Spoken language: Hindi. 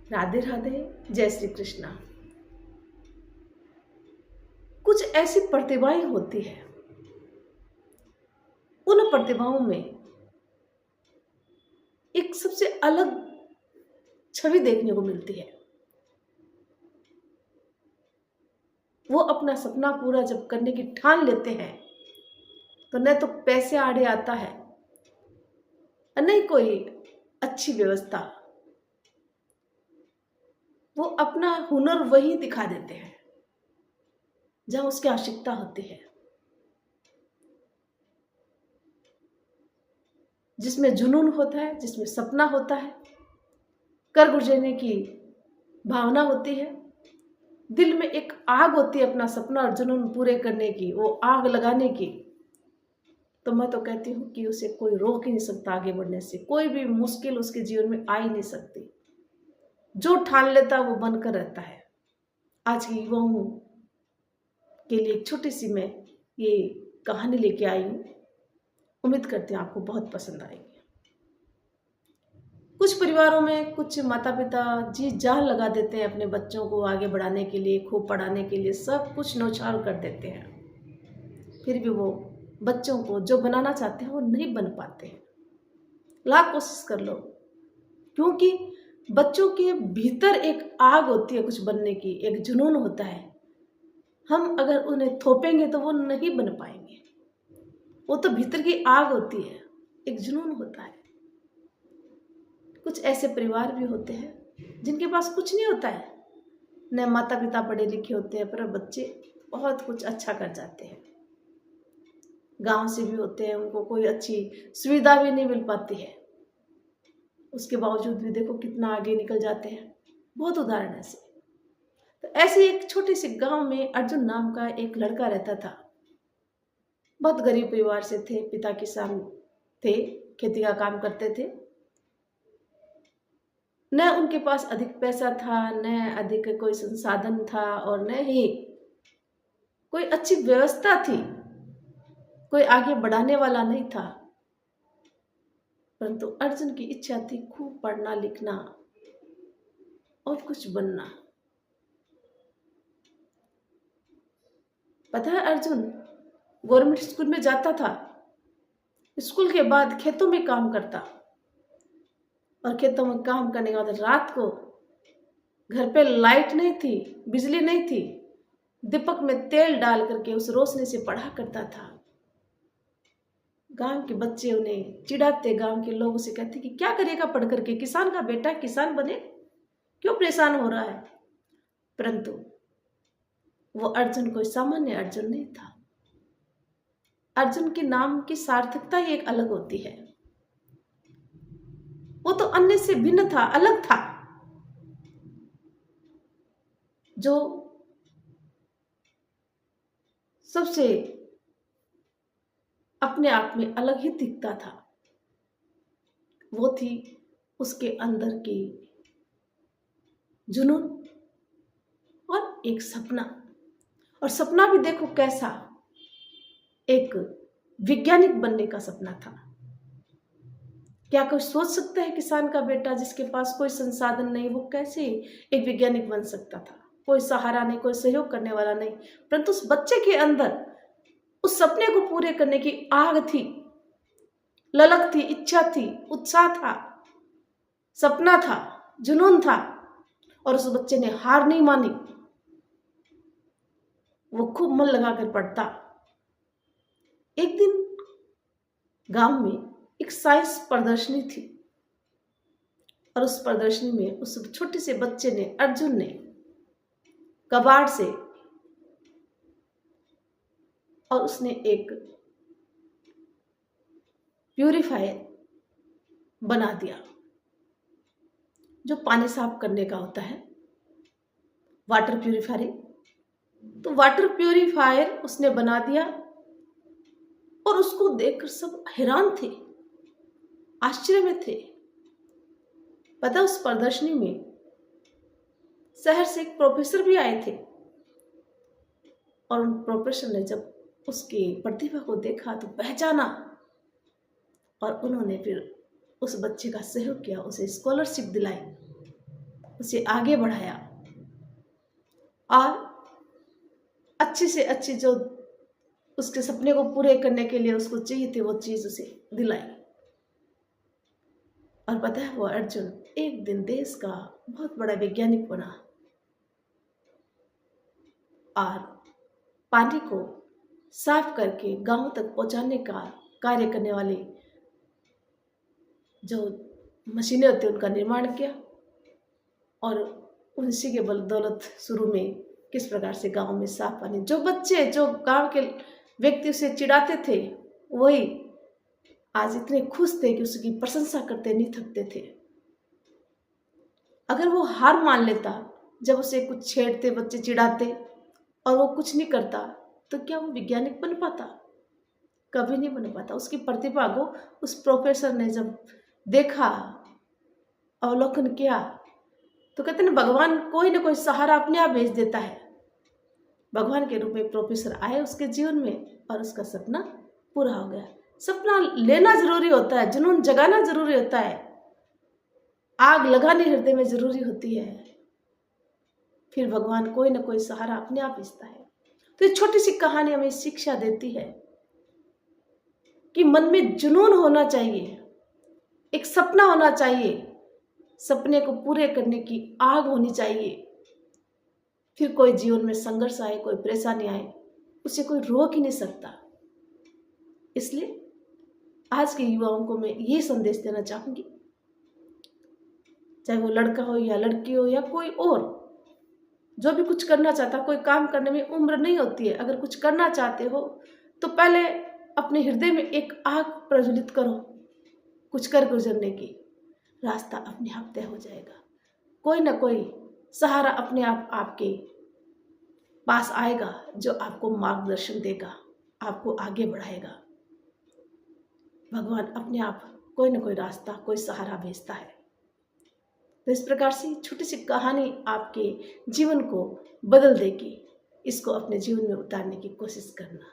राधे राधे। जय श्री कृष्णा। कुछ ऐसी प्रतिभाएं होती है, उन प्रतिभाओं में एक सबसे अलग छवि देखने को मिलती है। वो अपना सपना पूरा जब करने की ठान लेते हैं तो न तो पैसे आड़े आता है और नहीं कोई अच्छी व्यवस्था। वो अपना हुनर वही दिखा देते हैं जहां उसकी आवश्यकता होती है, जिसमें जुनून होता है, जिसमें सपना होता है, कर गुजरने की भावना होती है, दिल में एक आग होती है अपना सपना और जुनून पूरे करने की, वो आग लगाने की। तो मैं तो कहती हूँ कि उसे कोई रोक ही नहीं सकता आगे बढ़ने से। कोई भी मुश्किल उसके जीवन में आ ही नहीं सकती। जो ठान लेता वो बनकर रहता है। आज के युवाओं के लिए एक छोटी सी मैं ये कहानी लेके आई हूँ। उम्मीद करते हैं आपको बहुत पसंद आएगी। कुछ परिवारों में कुछ माता पिता जी जान लगा देते हैं अपने बच्चों को आगे बढ़ाने के लिए, खूब पढ़ाने के लिए, सब कुछ न्यौछावर कर देते हैं। फिर भी वो बच्चों को जो बनाना चाहते हैं वो नहीं बन पाते हैं। लाख कोशिश कर लो, क्योंकि बच्चों के भीतर एक आग होती है कुछ बनने की, एक जुनून होता है। हम अगर उन्हें थोपेंगे तो वो नहीं बन पाएंगे। वो तो भीतर की आग होती है, एक जुनून होता है। कुछ ऐसे परिवार भी होते हैं जिनके पास कुछ नहीं होता है, न माता पिता पढ़े लिखे होते हैं, पर बच्चे बहुत कुछ अच्छा कर जाते हैं। गांव से भी होते हैं, उनको कोई अच्छी सुविधा भी नहीं मिल पाती है, उसके बावजूद भी देखो कितना आगे निकल जाते हैं। बहुत उदाहरण ऐसे। तो ऐसे एक छोटे से गांव में अर्जुन नाम का एक लड़का रहता था। बहुत गरीब परिवार से थे, पिता किसान थे, खेती का काम करते थे। न उनके पास अधिक पैसा था, न अधिक कोई संसाधन था, और न ही कोई अच्छी व्यवस्था थी। कोई आगे बढ़ाने वाला नहीं था। परंतु अर्जुन की इच्छा थी खूब पढ़ना लिखना और कुछ बनना। पता है, अर्जुन गवर्नमेंट स्कूल में जाता था। स्कूल के बाद खेतों में काम करता, और खेतों में काम करने के बाद रात को घर पे लाइट नहीं थी, बिजली नहीं थी, दीपक में तेल डाल करके उस रोशनी से पढ़ा करता था। गांव के बच्चे उन्हें चिढ़ाते, गांव के लोग उसे कहते कि क्या करेगा पढ़ करके, किसान का बेटा किसान बने, क्यों परेशान हो रहा है। परंतु वो अर्जुन कोई सामान्य अर्जुन नहीं था। अर्जुन के नाम की सार्थकता ही एक अलग होती है। वो तो अन्य से भिन्न था, अलग था, जो सबसे अपने आप में अलग ही दिखता था। वो थी उसके अंदर की जुनून और एक सपना। और सपना भी देखो कैसा, एक वैज्ञानिक बनने का सपना था। क्या कोई सोच सकता है किसान का बेटा जिसके पास कोई संसाधन नहीं, वो कैसे एक वैज्ञानिक बन सकता था। कोई सहारा नहीं, कोई सहयोग करने वाला नहीं, परंतु उस बच्चे के अंदर उस सपने को पूरे करने की आग थी, ललक थी, इच्छा थी, उत्साह था, सपना था, जुनून था। और उस बच्चे ने हार नहीं मानी। वो खूब मन लगाकर पढ़ता। एक दिन गांव में एक साइंस प्रदर्शनी थी, और उस प्रदर्शनी में उस छोटे से बच्चे ने, अर्जुन ने, कबाड़ से और उसने एक प्यूरिफायर बना दिया, जो पानी साफ करने का होता है, वाटर प्यूरिफायर। तो वाटर प्यूरिफायर उसने बना दिया, और उसको देखकर सब हैरान थे, आश्चर्य में थे। पता, उस प्रदर्शनी में शहर से एक प्रोफेसर भी आए थे, और उन प्रोफेसर ने जब उसकी प्रतिभा को देखा तो पहचाना, और उन्होंने फिर उस बच्चे का सहयोग किया, उसे स्कॉलरशिप दिलाई, उसे आगे बढ़ाया और अच्छी से अच्छी जो उसके सपने को पूरे करने के लिए उसको चाहिए थी वो चीज उसे दिलाई। और पता है वो अर्जुन एक दिन देश का बहुत बड़ा वैज्ञानिक बना और पानी को साफ करके गांव तक पहुंचाने का कार्य करने वाली जो मशीनें होती हैं उनका निर्माण किया। और उसी के बदौलत शुरू में किस प्रकार से गांव में साफ पानी, जो बच्चे जो गांव के व्यक्ति उसे चिढ़ाते थे वही आज इतने खुश थे कि उसकी प्रशंसा करते नहीं थकते थे। अगर वो हार मान लेता, जब उसे कुछ छेड़ते बच्चे चिढ़ाते और वो कुछ नहीं करता, तो क्या वो वैज्ञानिक बन पाता? कभी नहीं बन पाता। उसकी प्रतिभा को उस प्रोफेसर ने जब देखा, अवलोकन किया, तो कहते ना भगवान कोई ना कोई सहारा अपने आप भेज देता है। भगवान के रूप में प्रोफेसर आए उसके जीवन में और उसका सपना पूरा हो गया। सपना लेना जरूरी होता है, जुनून जगाना जरूरी होता है, आग लगानी हृदय में जरूरी होती है, फिर भगवान कोई ना कोई सहारा अपने आप भेजता है। तो ये छोटी सी कहानी हमें शिक्षा देती है कि मन में जुनून होना चाहिए, एक सपना होना चाहिए, सपने को पूरे करने की आग होनी चाहिए। फिर कोई जीवन में संघर्ष आए, कोई परेशानी आए, उसे कोई रोक ही नहीं सकता। इसलिए आज के युवाओं को मैं ये संदेश देना चाहूंगी, चाहे वो लड़का हो या लड़की हो या कोई और, जो भी कुछ करना चाहता, कोई काम करने में उम्र नहीं होती है। अगर कुछ करना चाहते हो तो पहले अपने हृदय में एक आग प्रज्वलित करो, कुछ कर गुजरने की, रास्ता अपने आप तय हो जाएगा। कोई ना कोई सहारा अपने आप आपके पास आएगा जो आपको मार्गदर्शन देगा, आपको आगे बढ़ाएगा। भगवान अपने आप कोई ना कोई रास्ता, कोई सहारा भेजता है। तो इस प्रकार से छोटी सी कहानी आपके जीवन को बदल देगी। इसको अपने जीवन में उतारने की कोशिश करना।